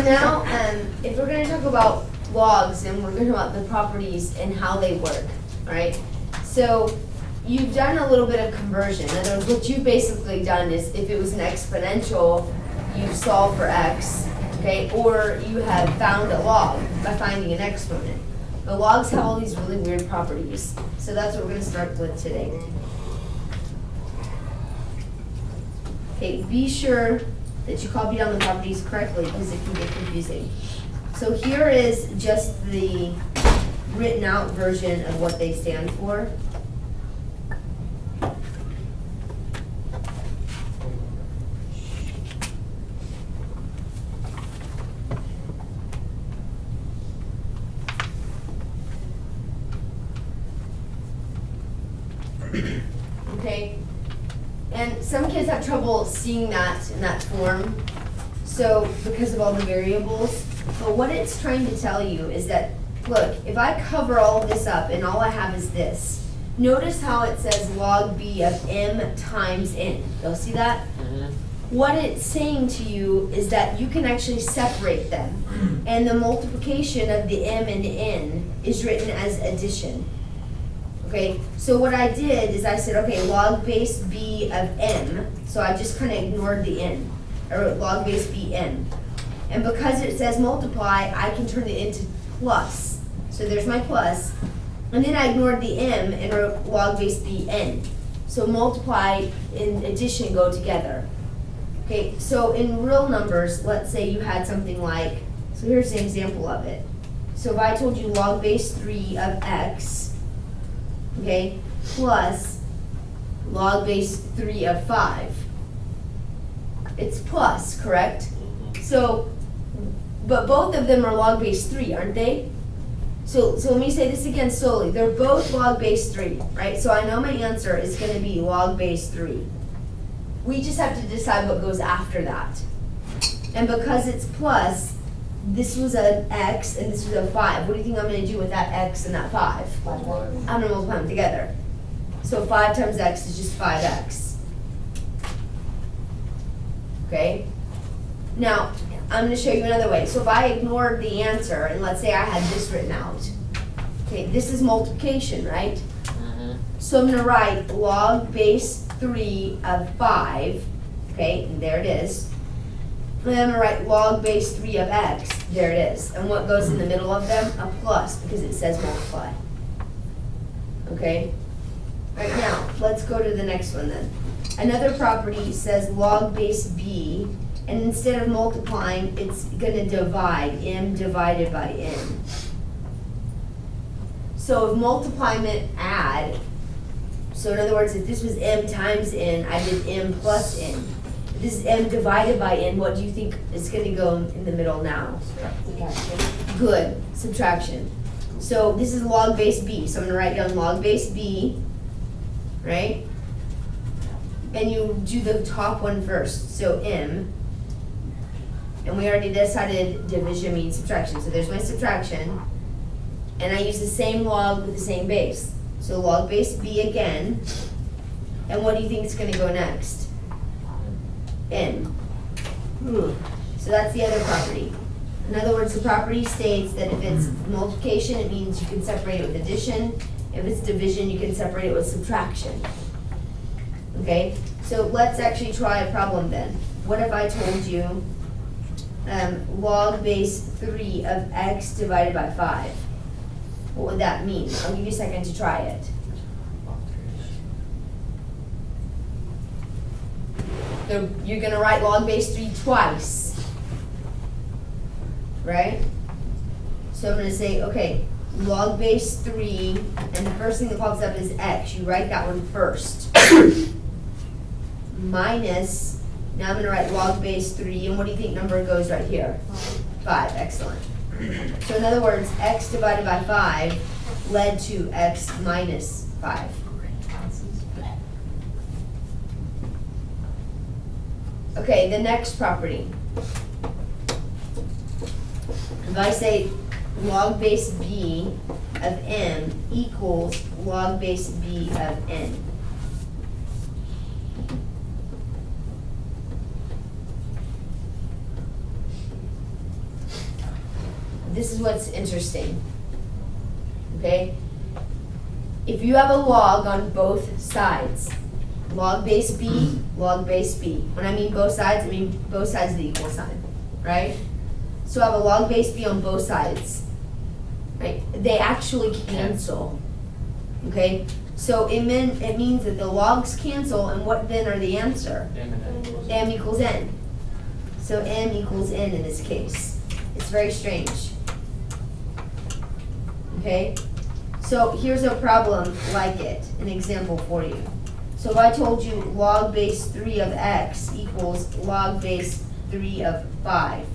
now, if we're going to talk about logs, and we're going to talk about the properties and how they work, all right? So you've done a little bit of conversion. In other words, what you've basically done is if it was an exponential, you've solved for x, okay? Or you have found a log by finding an exponent. But logs have all these really weird properties. So that's what we're going to start with today. Okay, be sure that you copy down the properties correctly because it can get confusing. So here is just the written out version of what they stand for. Okay, and some kids have trouble seeing that in that form, so because of all the variables. But what it's trying to tell you is that, look, if I cover all of this up and all I have is this, notice how it says log b of m times n. You'll see that? What it's saying to you is that you can actually separate them, and the multiplication of the m and n is written as addition. Okay, so what I did is I said, okay, log base b of m, so I just kind of ignored the n, or log base b n. And because it says multiply, I can turn it into plus. So there's my plus, and then I ignored the m and wrote log base b n. So multiply and addition go together. Okay, so in real numbers, let's say you had something like, so here's an example of it. So if I told you log base 3 of x, okay, plus log base 3 of 5. It's plus, correct? So, but both of them are log base 3, aren't they? So let me say this again slowly. They're both log base 3, right? So I know my answer is going to be log base 3. We just have to decide what goes after that. And because it's plus, this was an x and this was a 5. What do you think I'm going to do with that x and that 5? I'm going to multiply them together. So 5 times x is just 5x. Okay? Now, I'm going to show you another way. So if I ignored the answer, and let's say I had this written out. Okay, this is multiplication, right? So I'm going to write log base 3 of 5. Okay, and there it is. And then I'm going to write log base 3 of x. There it is. And what goes in the middle of them? A plus, because it says multiply. Okay? Right now, let's go to the next one then. Another property says log base b, and instead of multiplying, it's going to divide, m divided by n. So if multiply meant add, so in other words, if this was m times n, I did m plus n. If this is m divided by n, what do you think is going to go in the middle now? Subtraction. Good, subtraction. So this is log base b, so I'm going to write down log base b, right? And you do the top one first, so m. And we already decided division means subtraction. So there's my subtraction. And I use the same log with the same base. So log base b again. And what do you think is going to go next? N. So that's the other property. In other words, the property states that if it's multiplication, it means you can separate it with addition. If it's division, you can separate it with subtraction. Okay? So let's actually try a problem then. What if I told you log base 3 of x divided by 5? What would that mean? I'll give you a second to try it. So you're going to write log base 3 twice, right? So I'm going to say, okay, log base 3, and the first thing that pops up is x. You write that one first. Minus, now I'm going to write log base 3, and what do you think number goes right here? 5, excellent. So in other words, x divided by 5 led to x minus 5. Okay, the next property. If I say log base b of m equals log base b of n. this is what's interesting. Okay? If you have a log on both sides, log base b, log base b. When I mean both sides, I mean both sides of the equal sign, right? So I have a log base b on both sides, right? They actually cancel, okay? So it means that the logs cancel, and what then are the answer? M equals n. So m equals n in this case. It's very strange. Okay? So here's a problem like it, an example for you. So if I told you log base 3 of x equals log base 3 of 5.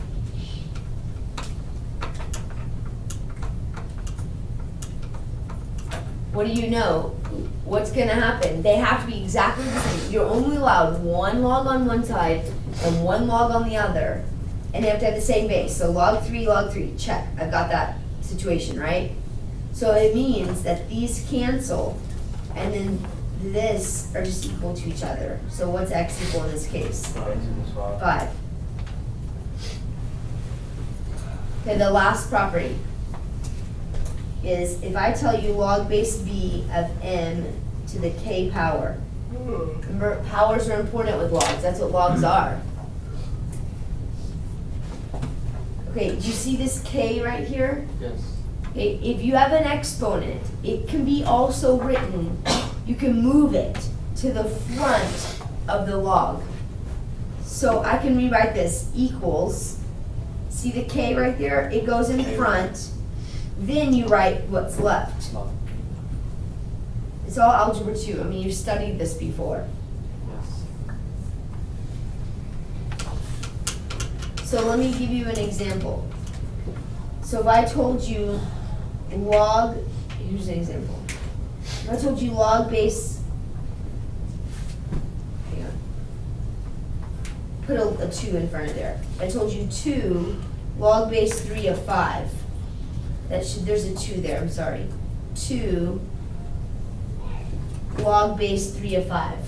What do you know? What's going to happen? They have to be exactly the same. You're only allowed one log on one side and one log on the other, and they have to have the same base. So log 3, check. I've got that situation, right? So it means that these cancel, and then this are just equal to each other. So what's x equal in this case? 5. Okay, the last property is if I tell you log base b of m to the k power. Remember, powers are important with logs. That's what logs are. Okay, do you see this k right here? Yes. Okay, if you have an exponent, it can be also written, you can move it to the front of the log. So I can rewrite this equals, see the k right there? It goes in front, then you write what's left. It's all algebra 2. I mean, you've studied this before. Yes. So let me give you an example. So if I told you log, here's an example. If I told you log base, hang on, put a 2 in front of there. I told you 2 log base 3 of 5. There's a 2 there, I'm sorry. 2 log base 3 of 5.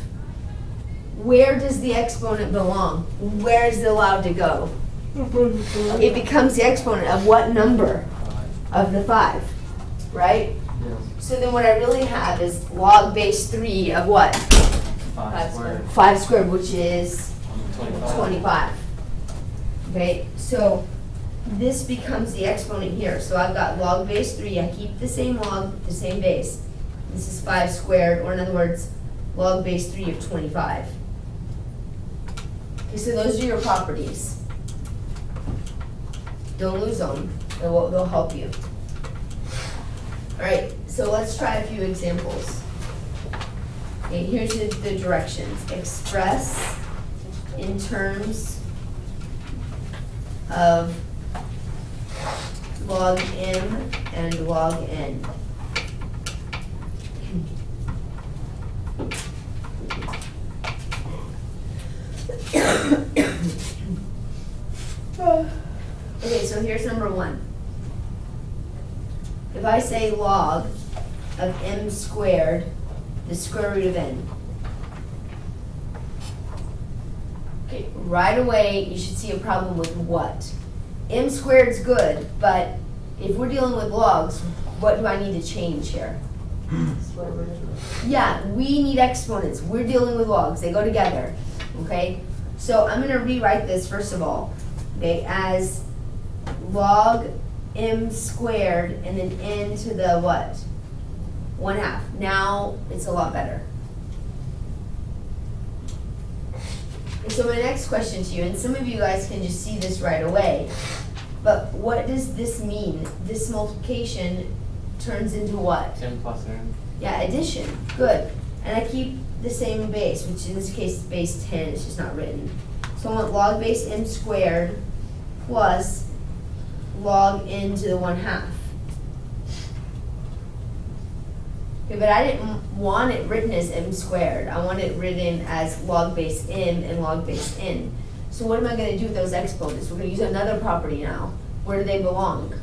Where does the exponent belong? Where is it allowed to go? It becomes the exponent of what number? Of the 5, right? Yes. So then what I really have is log base 3 of what? 5 squared. 5 squared, which is 25. 25. Okay, so this becomes the exponent here. So I've got log base 3. I keep the same log, the same base. This is 5 squared, or in other words, log base 3 of 25. Okay, so those are your properties. Don't lose them. They'll help you. All right, so let's try a few examples. Okay, here's the directions. Express in terms of log m and log n. Okay, so here's number 1. If I say log of m squared, the square root of n. Okay, right away you should see a problem with what? M squared's good, but if we're dealing with logs, what do I need to change here? Yeah, we need exponents. We're dealing with logs. They go together. Okay? So I'm going to rewrite this first of all, okay, as log m squared and then n to the what? 1/2. Now it's a lot better. And so my next question to you, and some of you guys can just see this right away, but what does this mean? This multiplication turns into what? 10 plus n. Yeah, addition. Good. And I keep the same base, which in this case is base 10. It's just not written. So I want log base m squared plus log n to the 1/2. Okay, but I didn't want it written as m squared. I want it written as log base m and log base n. So what am I going to do with those exponents? We're going to use another property now. Where do they belong?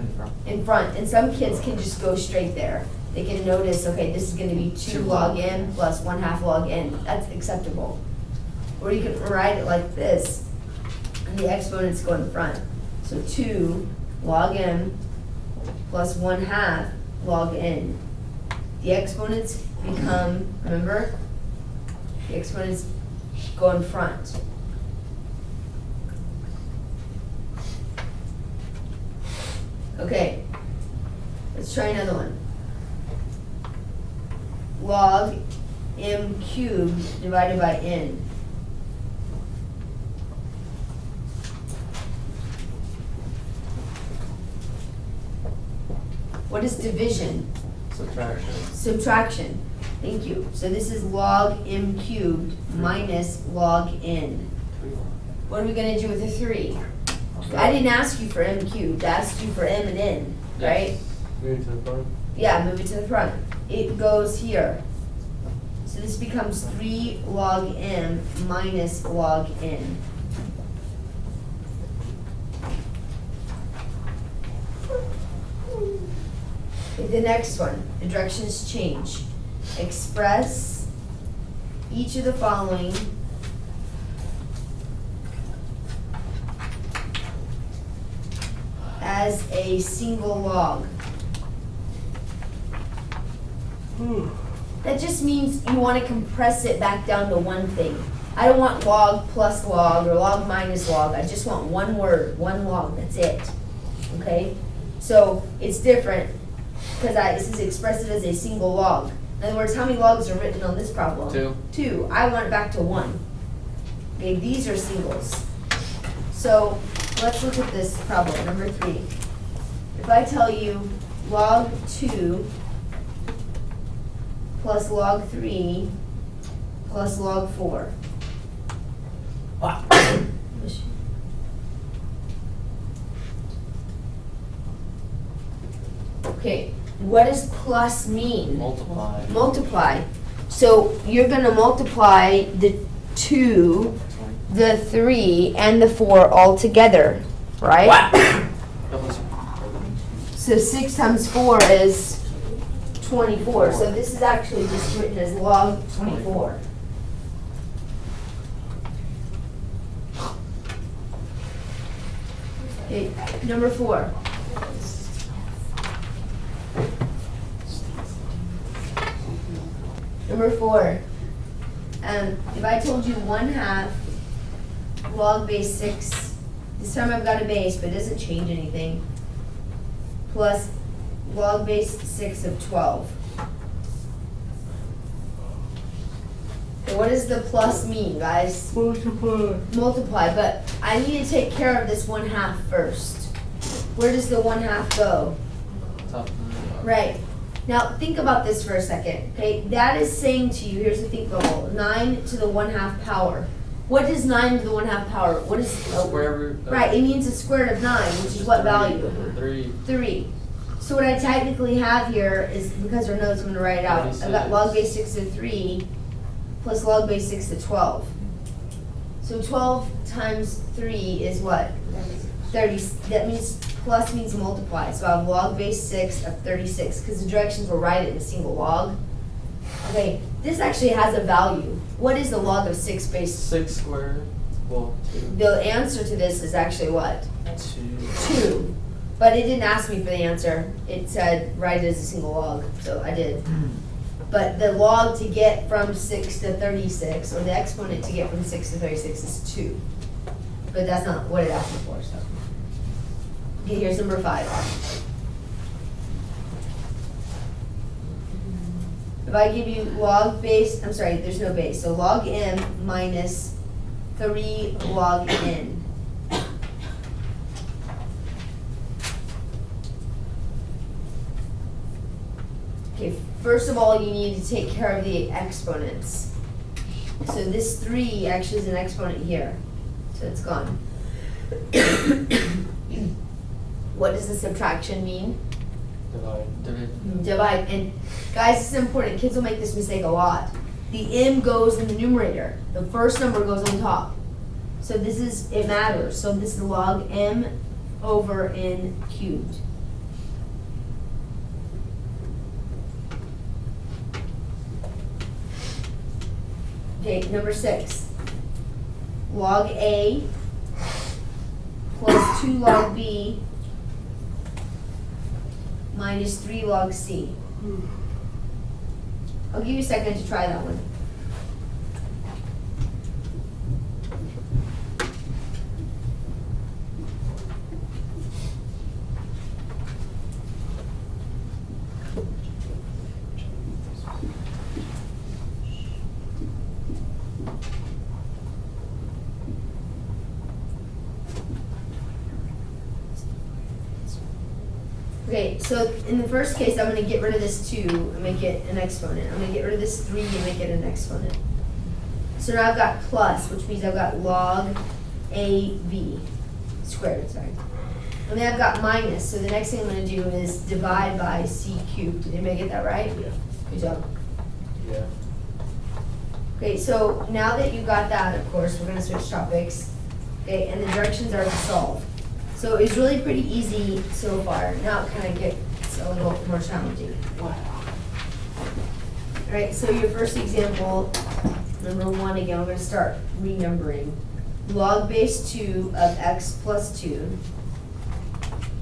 In front. In front. And some kids can just go straight there. They can notice, okay, this is going to be 2 log m plus 1/2 log n. That's acceptable. Or you can write it like this, and the exponents go in front. So 2 log m plus 1/2 log n. The exponents become, remember? The exponents go in front. Okay, let's try another one. Log m cubed divided by n. What is division? Subtraction. Subtraction. Thank you. So this is log m cubed minus log n. What are we gonna do with the 3? I didn't ask you for m cubed, I asked you for m and n, right? Move to the front. Yeah, move it to the front. It goes here. So this becomes 3 log m minus log n. Okay, the next one, the directions change. Express each of the following as a single log. That just means you want to compress it back down to one thing. I don't want log plus log or log minus log. I just want one word, one log, that's it. Okay? So it's different because this is expressed as a single log. In other words, how many logs are written on this problem? 2. 2. I want it back to 1. Okay, these are singles. So let's look at this problem, number 3. If I tell you log 2 plus log 3 plus log 4. Okay, what does plus mean? Multiply. Multiply. So you're gonna multiply the 2, the 3, and the 4 all together, right? So 6 times 4 is 24. So this is actually just written as log 24. Okay, number 4. Number 4. If I told you 1/2 log base 6, this time I've got a base, but it doesn't change anything, plus log base 6 of 12. Okay, what does the plus mean, guys? Multiply. Multiply, but I need to take care of this 1/2 first. Where does the 1/2 go? Top. Right. Now, think about this for a second, okay? That is saying to you, here's the think bubble, 9 to the 1/2 power. What is 9 to the 1/2 power? What is, Square root. right, it means the square root of 9, which is what value? 3. 3. So what I technically have here is, because our notes, I'm gonna write it out. I've got 36. log base 6 to 3 plus log base 6 to 12. So 12 times 3 is what? 30. That means plus means multiply. So I have log base 6 of 36, because the directions were right in a single log. Okay, this actually has a value. What is the log of 6 base? 6 squared. Well, 2. The answer to this is actually what? 2. 2. But it didn't ask me for the answer. It said write it as a single log, so I did. But the log to get from 6 to 36, or the exponent to get from 6 to 36 is 2. But that's not what it asked me for, so. Okay, here's number 5. If I give you log base, I'm sorry, there's no base, so log m minus 3 log n. Okay, first of all, you need to take care of the exponents. So this 3 actually is an exponent here, so it's gone. What does the subtraction mean? Divide. Divide. And guys, this is important. Kids will make this mistake a lot. The m goes in the numerator. The first number goes on top. So this is, it matters. So this is log m over n cubed. Okay, number 6. Log a plus 2 log b minus 3 log C. I'll give you a second to try that one. Okay, so in the first case, I'm gonna get rid of this 2 and make it an exponent. I'm gonna get rid of this 3 and make it an exponent. So now I've got plus, which means I've got log AB squared, sorry. And then I've got minus, so the next thing I'm gonna do is divide by C cubed. Did anybody get that right? Yeah. Good job. Yeah. Okay, so now that you got that, of course, we're gonna switch topics. Okay, and the directions are to solve. So it's really pretty easy so far. Now it kind of gets a little more challenging. Alright, so your first example, number 1 again, we're gonna start renumbering. Log base 2 of x plus 2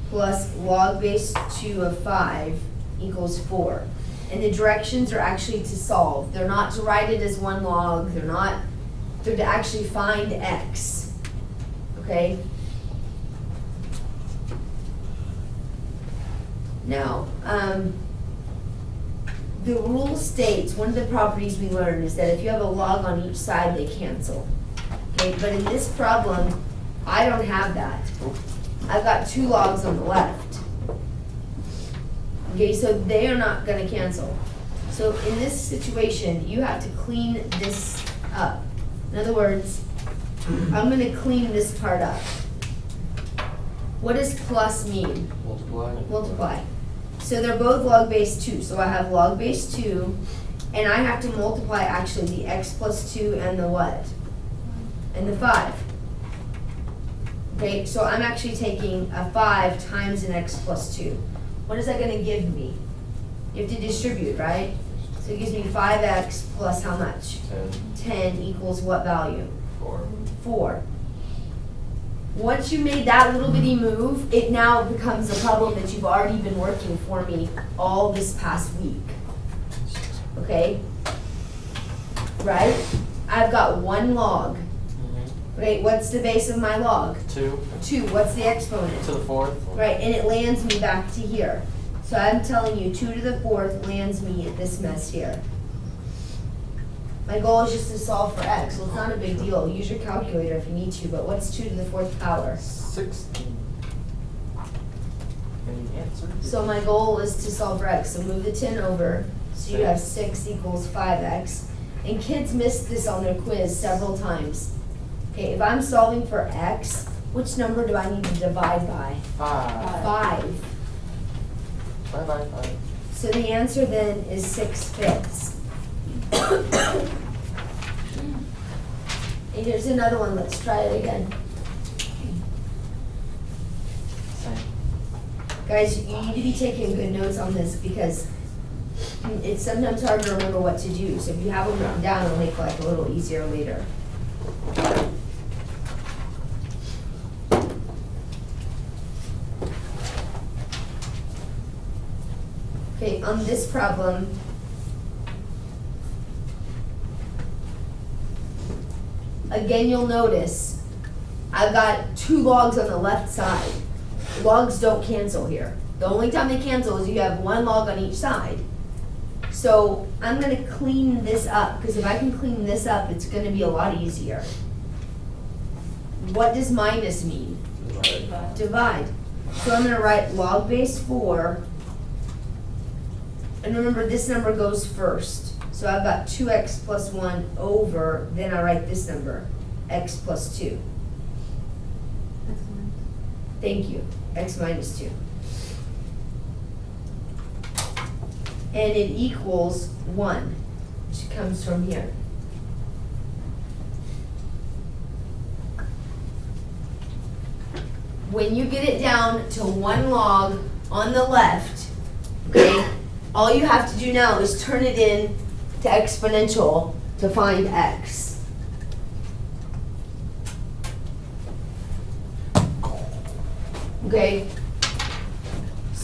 plus log base 2 of 5 equals 4. And the directions are actually to solve. They're not to write it as one log, they're to actually find x. Okay? Now, the rule states, one of the properties we learned is that if you have a log on each side, they cancel. Okay, but in this problem, I don't have that. I've got 2 logs on the left. Okay, so they are not gonna cancel. So in this situation, you have to clean this up. In other words, I'm gonna clean this part up. What does plus mean? Multiply. Multiply. So they're both log base 2, so I have log base 2, and I have to multiply actually the x plus 2 and the what? And the 5. Okay, so I'm actually taking a 5 times an x plus 2. What is that gonna give me? You have to distribute, right? So it gives me 5x plus how much? 10. 10 equals what value? 4. 4. Once you made that little bitty move, it now becomes a problem that you've already been working for me all this past week. Okay? Right? I've got 1 log. Okay, what's the base of my log? 2 2. What's the exponent? to the 4th. Right, and it lands me back to here. So I'm telling you, 2 to the 4th lands me at this mess here. My goal is just to solve for x. Well, it's not a big deal. Use your calculator if you need to, but what's 2 to the 4th power? 16. And the answer is So my goal is to solve for x. So move the 10 over, so you have 6 equals 5x. And kids missed this on their quiz several times. Okay, if I'm solving for x, which number do I need to divide by? 5. 5. 5. So the answer then is 6/5. And here's another one, let's try it again. Same. Guys, you need to be taking good notes on this because it's sometimes hard to remember what to do. So if you have them written down, it'll make life a little easier later. Okay, on this problem, again, you'll notice I've got 2 logs on the left side. Logs don't cancel here. The only time they cancel is you have 1 log on each side. So I'm gonna clean this up, because if I can clean this up, it's gonna be a lot easier. What does minus mean? Divide. So I'm gonna write log base 4. And remember, this number goes first. So I've got 2x plus 1 over, then I write this number, x plus 2. Thank you, x minus 2. And it equals 1, which comes from here. When you get it down to 1 log on the left, okay, all you have to do now is turn it in to exponential to find x. Okay?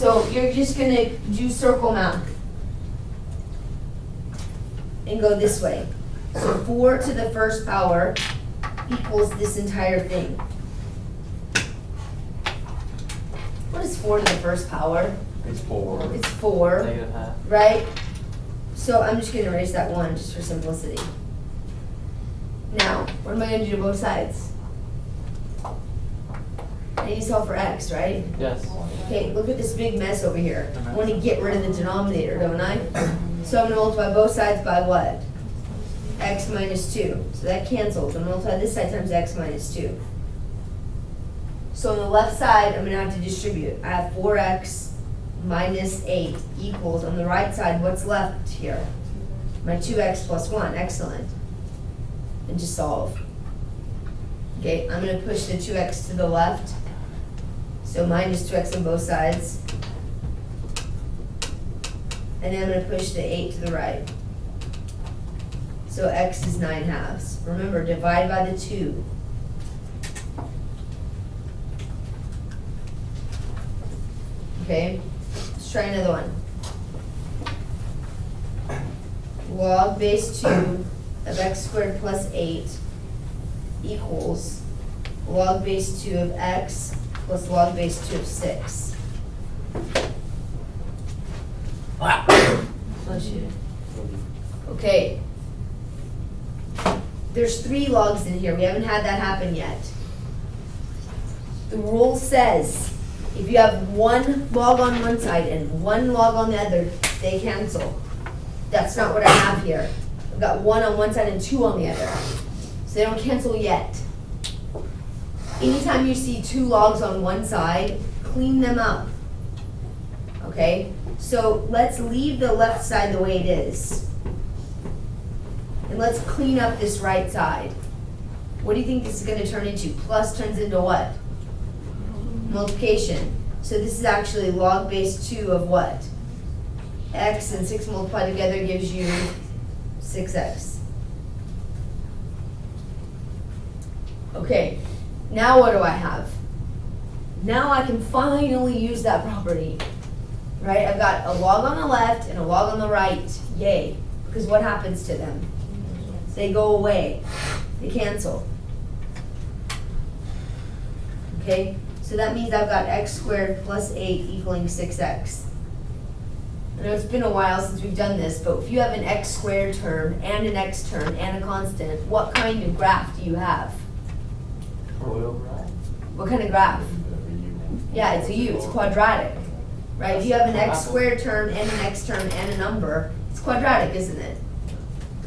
So you're just gonna do circle math. And go this way. So 4 to the first power equals this entire thing. What is 4 to the first power? It's 4. It's 4, Negative half. right? So I'm just gonna erase that 1 just for simplicity. Now, what am I gonna do to both sides? I need to solve for x, right? Yes. Okay, look at this big mess over here. I want to get rid of the denominator, don't I? So I'm gonna multiply both sides by what? X minus 2. So that cancels. I'm gonna multiply this side times x minus 2. So on the left side, I'm gonna have to distribute. I have 4x minus 8 equals, on the right side, what's left here? My 2x plus 1. Excellent. And just solve. Okay, I'm gonna push the 2x to the left. So minus 2x on both sides. And then I'm gonna push the 8 to the right. So x is 9/2. Remember, divide by the 2. Okay, let's try another one. Log base 2 of x squared plus 8 equals log base 2 of x plus log base 2 of 6. Bless you. Okay. There's 3 logs in here. We haven't had that happen yet. The rule says if you have 1 log on one side and 1 log on the other, they cancel. That's not what I have here. I've got 1 on one side and 2 on the other. So they don't cancel yet. Anytime you see 2 logs on one side, clean them up. Okay? So let's leave the left side the way it is. And let's clean up this right side. What do you think this is gonna turn into? Plus turns into what? Multiplication. So this is actually log base 2 of what? X and 6 multiplied together gives you 6x. Okay, now what do I have? Now I can finally use that property, right? I've got a log on the left and a log on the right, yay. Because what happens to them? They go away, they cancel. Okay, so that means I've got x squared plus 8 equaling 6x. I know it's been a while since we've done this, but if you have an x squared term and an x term and a constant, what kind of graph do you have? What kind of graph? Yeah, it's a U, it's quadratic, right? If you have an x squared term and an x term and a number, it's quadratic, isn't it?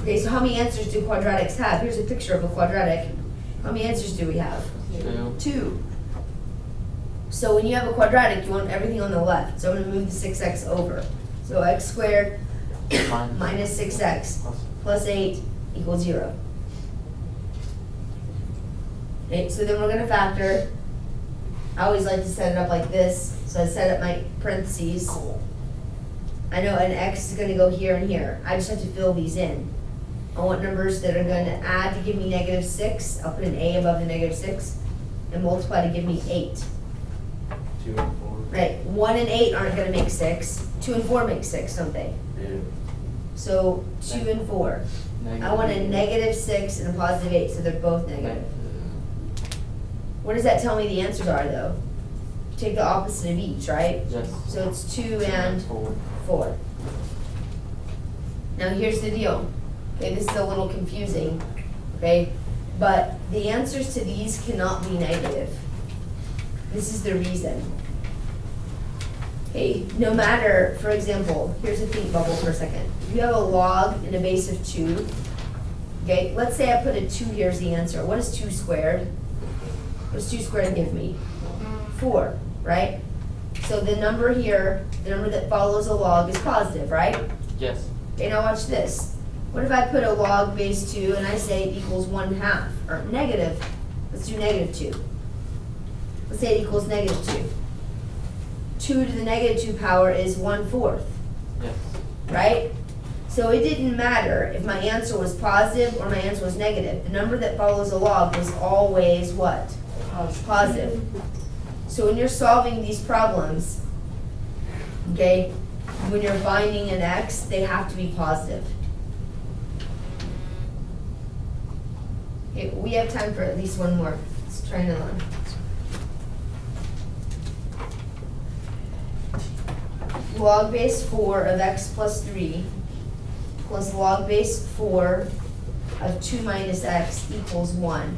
Okay, so how many answers do quadratics have? Here's a picture of a quadratic. How many answers do we have? 2. 2. So when you have a quadratic, you want everything on the left. So I'm gonna move the 6x over. So x squared minus 6x plus 8 equals 0. Okay, so then we're gonna factor. I always like to set it up like this. So I set up my parentheses. I know an x is gonna go here and here. I just have to fill these in. I want numbers that are gonna add to give me -6. I'll put an a above the -6. And multiply to give me 8. 2 and 4. Right, 1 and 8 aren't gonna make 6. 2 and 4 make 6, don't they? Yeah. So 2 and 4. I want a -6 and a +8, so they're both negative. What does that tell me the answers are, though? Take the opposite of each, right? Yes. So it's 2 and 4. 4. Now here's the deal. Okay, this is a little confusing, okay? But the answers to these cannot be negative. This is the reason. Okay, no matter, for example, here's a think bubble for a second. If you have a log and a base of 2, okay, let's say I put a 2 here as the answer. What is 2 squared? What does 2 squared give me? 4, right? So the number here, the number that follows a log is positive, right? Yes. Okay, now watch this. What if I put a log base 2 and I say it equals 1/2, or negative, let's do -2. Let's say it equals -2. 2 to the -2 power is 1/4, Yes. right? So it didn't matter if my answer was positive or my answer was negative. The number that follows a log is always what? Positive. So when you're solving these problems, Okay? When you're binding an x, they have to be positive. Okay, we have time for at least one more. Let's try another one. Log base 4 of x plus 3 plus log base 4 of 2 minus x equals 1.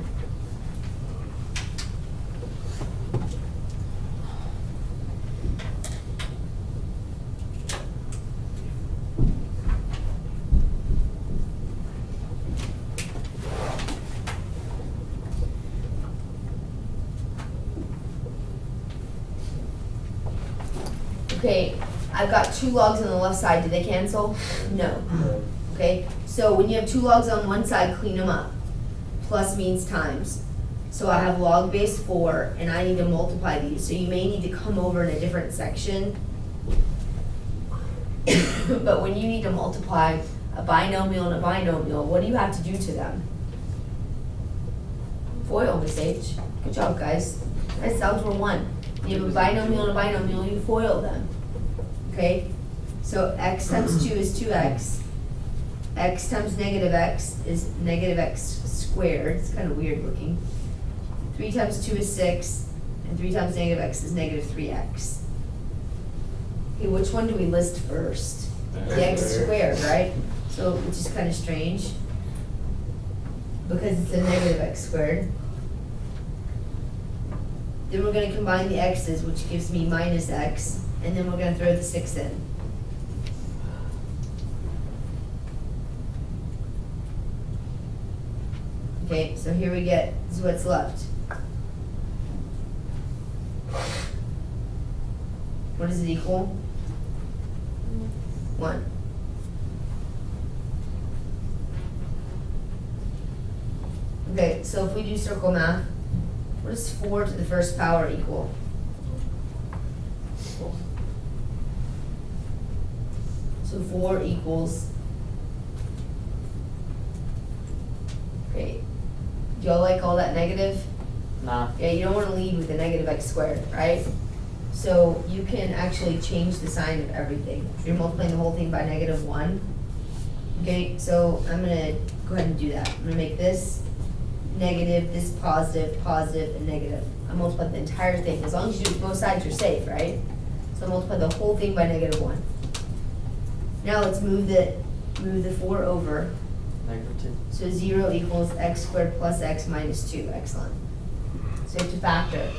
Okay, I've got 2 logs on the left side. Do they cancel? No. Okay, so when you have 2 logs on one side, clean them up. Plus means times. So I have log base 4, and I need to multiply these. So you may need to come over in a different section. But when you need to multiply a binomial and a binomial, what do you have to do to them? FOIL, Miss H. Good job, guys. Nice algebra 1. You have a binomial and a binomial, you FOIL them. Okay? So x times 2 is 2x. X times negative x is negative x squared. It's kind of weird looking. 3 times 2 is 6, and 3 times negative x is negative 3x. Okay, which one do we list first? The x squared, right? So, which is kind of strange, because it's a negative x squared. Then we're gonna combine the x's, which gives me minus x, and then we're gonna throw the 6 in. Okay, so here we get, this is what's left. What does it equal? 1. Okay, so if we do circle math, what does 4 to the first power equal? So 4 equals, great. Do y'all like all that negative? Nah. Yeah, you don't want to lead with a negative x squared, right? So you can actually change the sign of everything. You're multiplying the whole thing by negative 1. Okay, so I'm going to go ahead and do that. I'm going to make this negative, this positive, positive, and negative. I multiply the entire thing. As long as you do both sides, you're safe, right? So I multiply the whole thing by negative 1. Now let's move the 4 over. Negative 2. So 0 equals x squared plus x minus 2. Excellent. So you have to factor.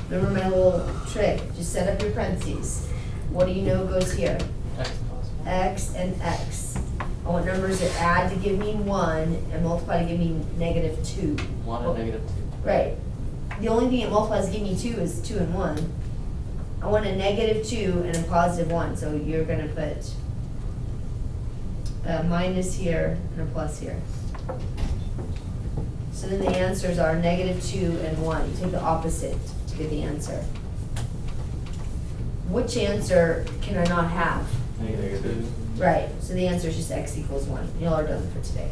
Remember my little trick. Just set up your parentheses. What do you know goes here? X plus 1. X and x. I want numbers that add to give me 1 and multiply to give me negative 2. 1 and negative 2. Right. The only thing it multiplies to give me 2 is 2 and 1. I want a negative 2 and a positive 1. So you're going to put a minus here and a plus here. So then the answers are negative 2 and 1. You take the opposite to get the answer. Which answer can I not have? Negative 2. Right, so the answer is just x equals 1. Y'all are done for today.